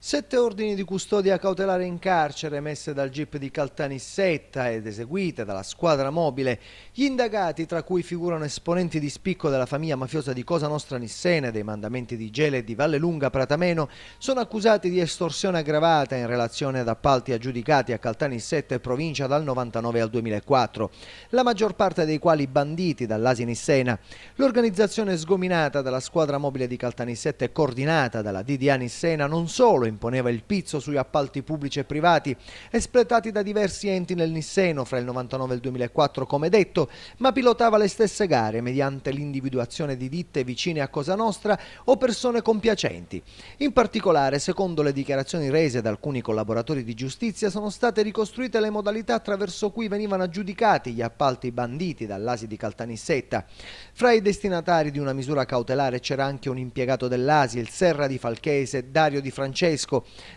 7 ordini di custodia cautelare in carcere emesse dal GIP di Caltanissetta ed eseguite dalla squadra mobile. Gli indagati, tra cui figurano esponenti di spicco della famiglia mafiosa di Cosa Nostra Nissena, dei mandamenti di Gela e di Vallelunga Pratameno, sono accusati di estorsione aggravata in relazione ad appalti aggiudicati a Caltanissetta e provincia dal 99 al 2004, la maggior parte dei quali banditi dall'ASI Nissena. L'organizzazione sgominata dalla squadra mobile di Caltanissetta e coordinata dalla DDA Nissena non solo imponeva il pizzo sui appalti pubblici e privati espletati da diversi enti nel Nisseno fra il 99 e il 2004 come detto, ma pilotava le stesse gare mediante l'individuazione di ditte vicine a Cosa Nostra o persone compiacenti. In particolare, secondo le dichiarazioni rese da alcuni collaboratori di giustizia, sono state ricostruite le modalità attraverso cui venivano aggiudicati gli appalti banditi dall'ASI di Caltanissetta. Fra i destinatari di una misura cautelare c'era anche un impiegato dell'ASI, il Serra di Falchese, Dario Di Francesco,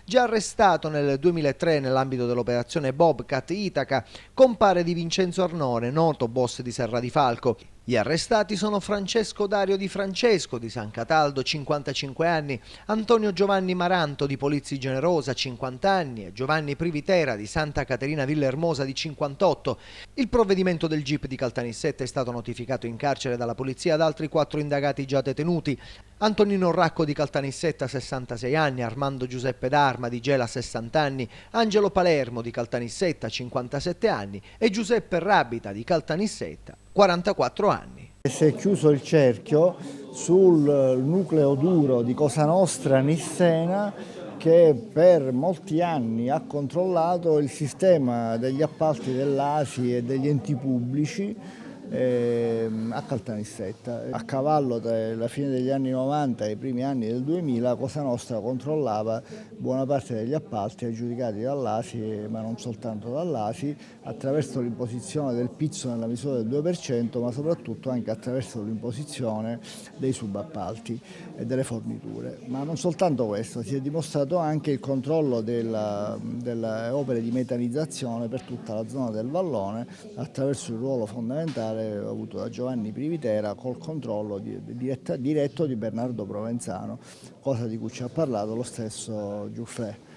già arrestato nel 2003 nell'ambito dell'operazione Bobcat Itaca, compare di Vincenzo Arnone, noto boss di Serra di Falco. Gli arrestati sono Francesco Dario Di Francesco di San Cataldo, 55 anni, Antonio Giovanni Maranto di Polizzi Generosa, 50 anni e Giovanni Privitera di Santa Caterina Villahermosa di 58. Il provvedimento del GIP di Caltanissetta è stato notificato in carcere dalla polizia ad altri 4 indagati già detenuti: Antonino Racco di Caltanissetta, 66 anni, Armando Giuseppe D'Arma di Gela, 60 anni, Angelo Palermo di Caltanissetta, 57 anni e Giuseppe Rabita di Caltanissetta, 44 anni. Si è chiuso il cerchio sul nucleo duro di Cosa Nostra Nissena, che per molti anni ha controllato il sistema degli appalti dell'ASI e degli enti pubblici a Caltanissetta. A cavallo della fine degli anni 90 e i primi anni del 2000 Cosa Nostra controllava buona parte degli appalti aggiudicati dall'ASI, ma non soltanto dall'ASI, attraverso l'imposizione del pizzo nella misura del 2%, ma soprattutto anche attraverso l'imposizione dei subappalti e delle forniture. Ma non soltanto questo, si è dimostrato anche il controllo delle opere di metanizzazione per tutta la zona del Vallone attraverso il ruolo fondamentale avuto da Giovanni Privitera col controllo diretto di Bernardo Provenzano, cosa di cui ci ha parlato lo stesso Giuffre.